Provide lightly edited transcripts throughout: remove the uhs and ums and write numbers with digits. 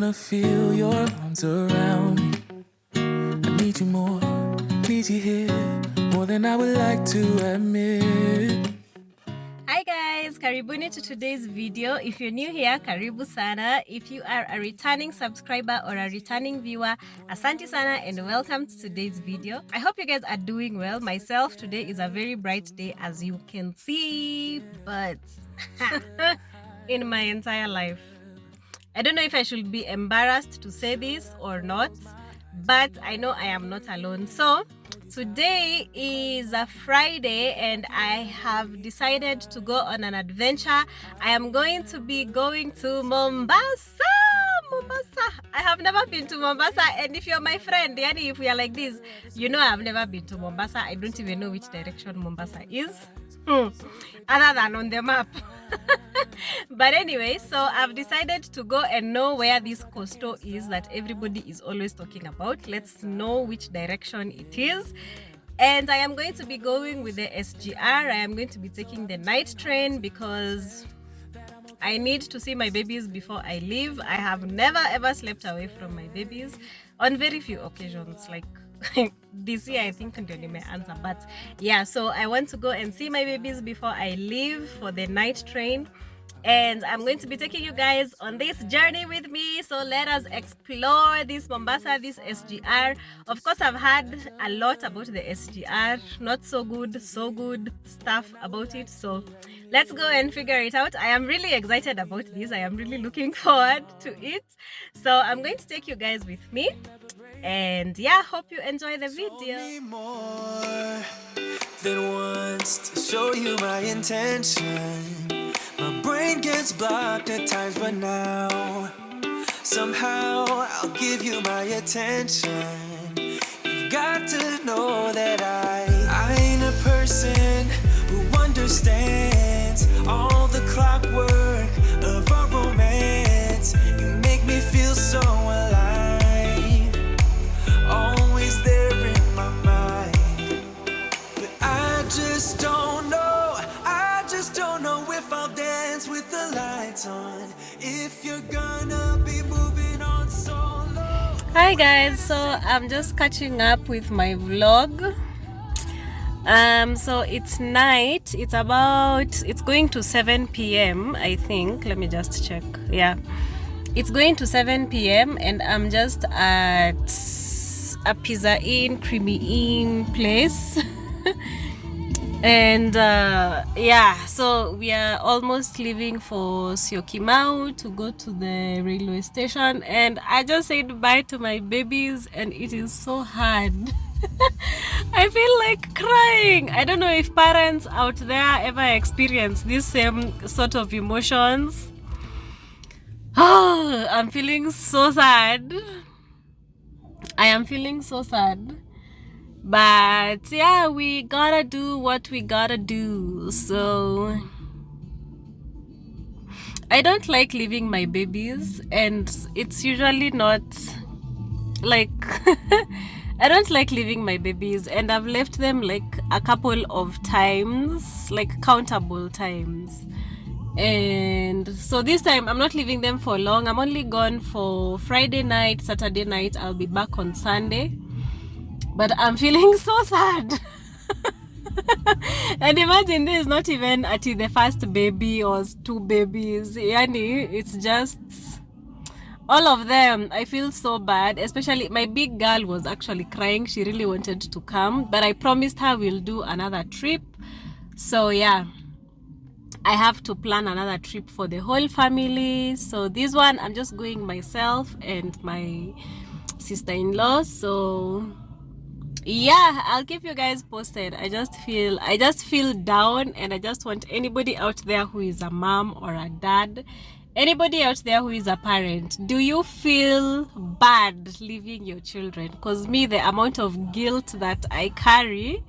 wanna feel your arms around me. I need you more, need you here, more than I would like to admit. Hi guys, karibuni to today's video. If you're new here, karibu sana. If you are a returning subscriber or a returning viewer, asante sana and welcome to today's video. I hope you guys are doing well. Myself, today is a very bright day as you can see, but in my entire life. I don't know if I should be embarrassed to say this or not, but I know I am not alone. So today is a Friday and I have decided to go on an adventure. I am going to be going to Mombasa. I have never been to Mombasa, and if you're my friend, yani if we are like this, you know I have never been to Mombasa. I don't even know which direction Mombasa is, other than on the map. But anyway, so I've decided to go and know where this coastal is that everybody is always talking about. Let's know which direction it is. And I am going to be going with the SGR. I am going to be taking the night train because I need to see my babies before I leave. I have never ever slept away from my babies, on very few occasions, like this year I think ndio nimeanza, but yeah, so I want to go and see my babies before I leave for the night train. And I'm going to be taking you guys on this journey with me. So let us explore this Mombasa, this SGR. Of course, I've heard a lot about the SGR, not so good, so good stuff about it. So let's go and figure it out. I am really excited about this. I am really looking forward to it. So I'm going to take you guys with me. And yeah, hope you enjoy the video. More than once to show you my intention. My brain gets blocked at times, but now somehow I'll give you my attention. You've got to know that I ain't a person who understands all the clockwork of our romance. You make me feel so alive, always there in my mind. But I just don't know if I'll dance with the lights on, if you're gonna be moving on so low. Hi guys, so I'm just catching up with my vlog. So it's night, it's going to 7 p.m. I think. Let me just check. Yeah, it's going to 7 p.m. and I'm just at a Pizza Inn, Creamy Inn place. And yeah, so we are almost leaving for Syokimau to go to the railway station, and I just said bye to my babies and it is so hard. I feel like crying. I don't know if parents out there ever experience this same sort of emotions. Oh, I'm feeling so sad. I am feeling so sad. But yeah, we gotta do what we gotta do. So I don't like leaving my babies, and it's usually not like I don't like leaving my babies, and I've left them like a couple of times, like countable times. And so this time I'm not leaving them for long. I'm only gone for Friday night, Saturday night. I'll be back on Sunday. But I'm feeling so sad. And imagine this is not even at the first baby or two babies. Yani, it's just all of them. I feel so bad. Especially my big girl was actually crying. She really wanted to come, but I promised her we'll do another trip. So yeah, I have to plan another trip for the whole family. So this one I'm just going myself and my sister-in-law. So yeah, I'll keep you guys posted. I just feel down, and I just want anybody out there who is a mom or a dad, anybody out there who is a parent, do you feel bad leaving your children? Because me, the amount of guilt that I carry,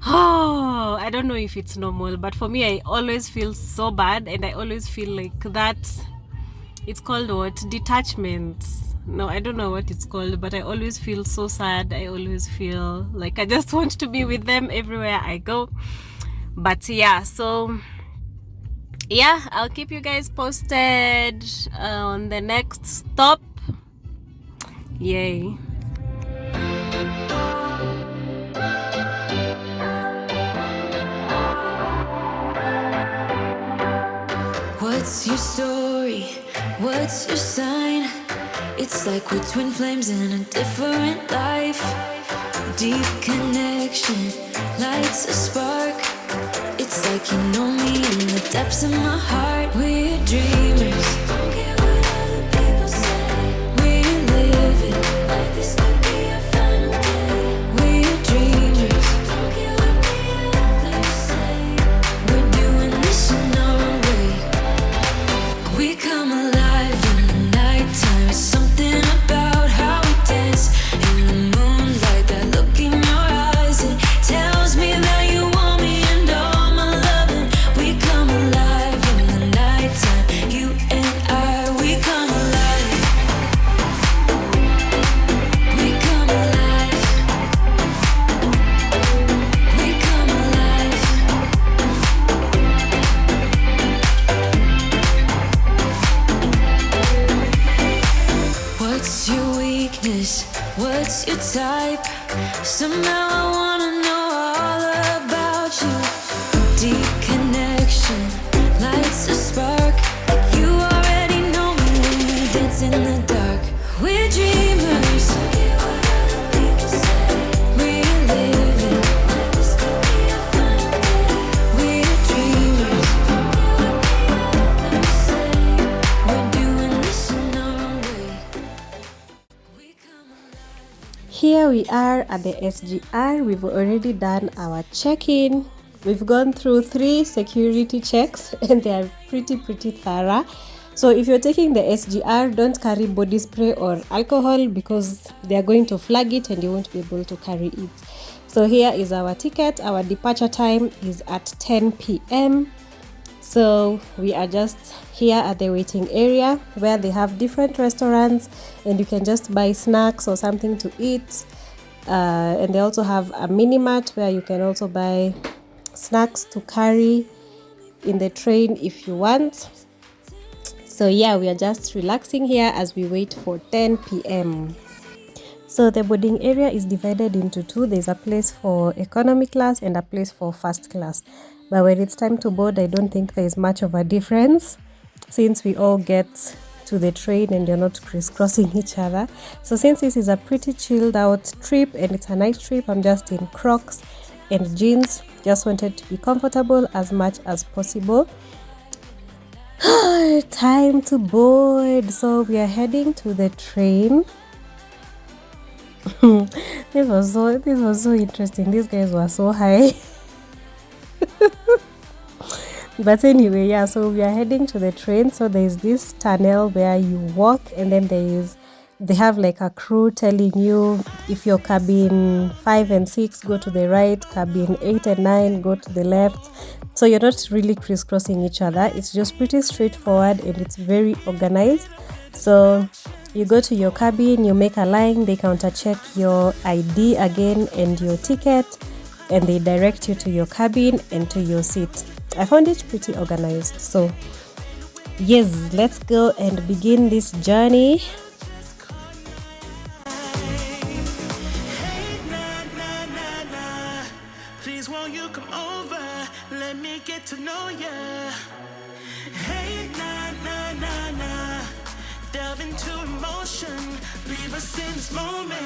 oh, I don't know if it's normal, but for me, I always feel so bad, and I always feel like that. It's called what? Detachment. No, I don't know what it's called, but I always feel so sad. I always feel like I just want to be with them everywhere I go. But yeah, so yeah, I'll keep you guys posted on the next stop. Yay. What's your story? What's your sign? It's like we're twin flames in a different life. Deep connection lights a spark. It's like you know me in the depths of my heart. We're dreamers. Don't care what other people say. We're living like this could be our final day. We're dreamers. Don't care what the others say. We're doing this in our own way. We come alive in the nighttime. It's something about how we dance in the moonlight. That look in your eyes, it tells me that you want me and all my loving. We come alive in the nighttime. You and I, we come alive. We come alive. We come alive. What's your weakness? What's your type? Somehow I wanna know all about you. Deep connection lights a spark. You already know me when we dance in the dark. We're dreamers. We're living like this could be our final day. We're dreamers. We're doing this in our own way. Here we are at the SGR. We've already done our check-in. We've gone through 3 security checks and they are pretty thorough. So if you're taking the SGR, don't carry body spray or alcohol because they are going to flag it and you won't be able to carry it. So here is our ticket. Our departure time is at 10 p.m. So we are just here at the waiting area where they have different restaurants and you can just buy snacks or something to eat. And they also have a mini mart where you can also buy snacks to carry in the train if you want. So yeah, we are just relaxing here as we wait for 10 p.m. So the boarding area is divided into 2. There's a place for economy class and a place for first class. But when it's time to board, I don't think there's much of a difference since we all get to the train and you're not crisscrossing each other. So since this is a pretty chilled out trip and it's a night trip, I'm just in Crocs and jeans. Just wanted to be comfortable as much as possible. Time to board. So we are heading to the train. This was so interesting. These guys were so high. But anyway, yeah, so we are heading to the train. So there's this tunnel where you walk and then they have like a crew telling you if you're cabin 5 and 6, go to the right, cabin 8 and 9, go to the left. So you're not really crisscrossing each other. It's just pretty straightforward and it's very organized. So you go to your cabin, you make a line, they counter check your ID again and your ticket, and they direct you to your cabin and to your seat. I found it pretty organized. So yes, let's go and begin this journey. Please won't you come over? Let me get to know ya. Hey, nah. Delve into emotion. Leave us in this moment.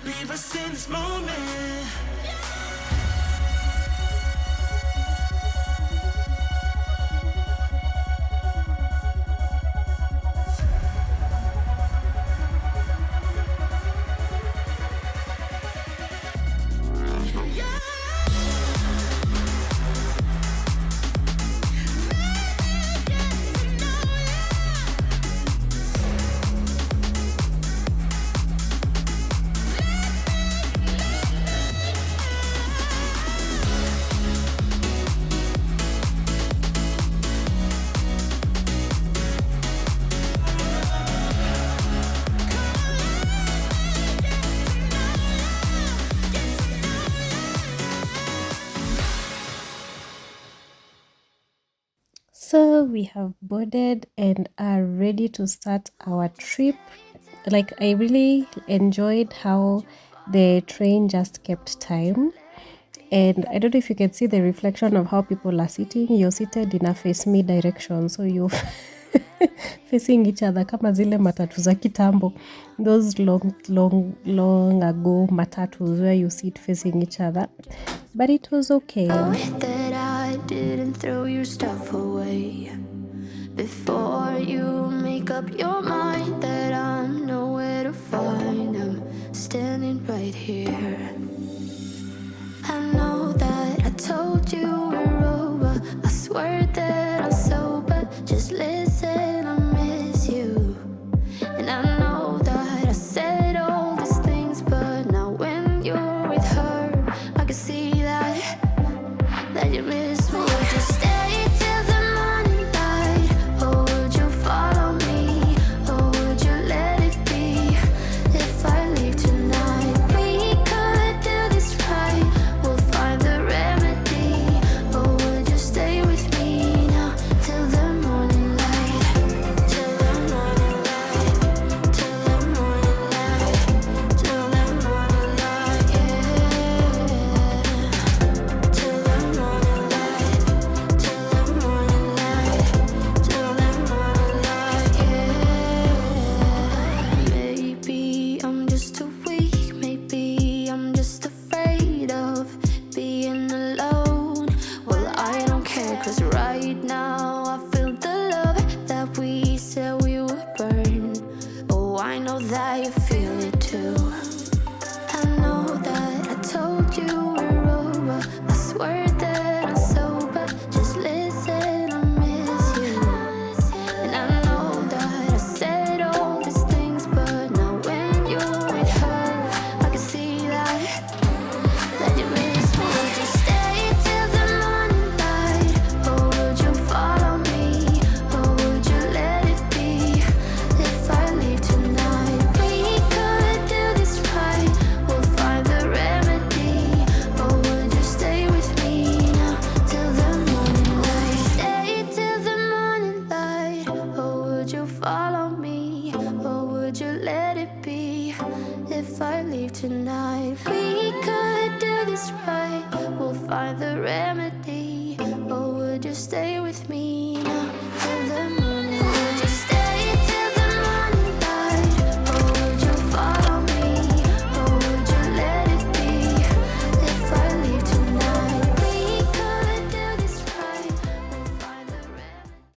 leave us in this moment. So we have boarded and are ready to start our trip. Like, I really enjoyed how the train just kept time. And I don't know if you can see the reflection of how people are sitting. You're seated in a face me direction, so you're facing each other kama zile matatu za kitambo. Those long ago matatus where you sit facing each other. But it was okay. That I didn't throw your stuff away before you make up your mind that I'm nowhere to find. I'm standing right here. I know that I told you we're over. I swear that I'm sober. Just listen, I miss you. And I know that I said all these things, but now when you're with her, I can see that you miss me. Would you stay till the morning light, or would you follow me, or would you let it be? If I leave tonight, we could do this right. We'll find the remedy. Or would you stay with me now till the morning light, till the morning light, till the morning light, till the morning light, yeah. Till the morning light, till the morning light, till the morning light, yeah. Maybe I'm just too weak, maybe I'm just afraid of being alone. Well, I don't care, 'cause right now I feel the love that we said we would burn. Oh, I know that you feel it too. I know that I told you we're over. I swear that I'm sober. Just listen, I miss you. And I know that I said all these things, but now when you're with her, I can see that you miss me. Would you stay till the morning light, or would you follow me, or would you let it be? If I leave tonight, we could do this right. We'll find the remedy. Or would you stay with me now till the morning light? Stay till the morning light. Or would you follow me, or would you let it be? If I leave tonight, we could do this right. We'll find the remedy. Or would you stay with me